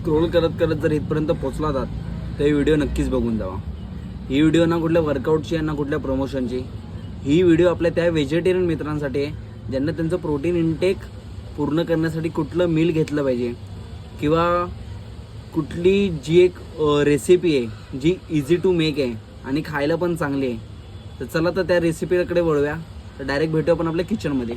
Scroll करत करत जर इथपर्यंत पोहोचला आहात तर ही व्हिडिओ नक्कीच बघून जावा. ही व्हिडिओ ना कुठल्या वर्कआउटची आहे ना कुठल्या प्रमोशनची. ही व्हिडिओ आपल्या त्या व्हेजिटेरियन मित्रांसाठी आहे ज्यांना त्यांचं प्रोटीन इनटेक पूर्ण करण्यासाठी कुठलं मील घेतलं पाहिजे किंवा कुठली जी एक रेसिपी आहे जी इझी टू मेक आहे आणि खायला पण चांगली आहे. तर चला तर त्या रेसिपीकडे वळूया. तर डायरेक्ट भेटू आपण आपल्या किचनमध्ये.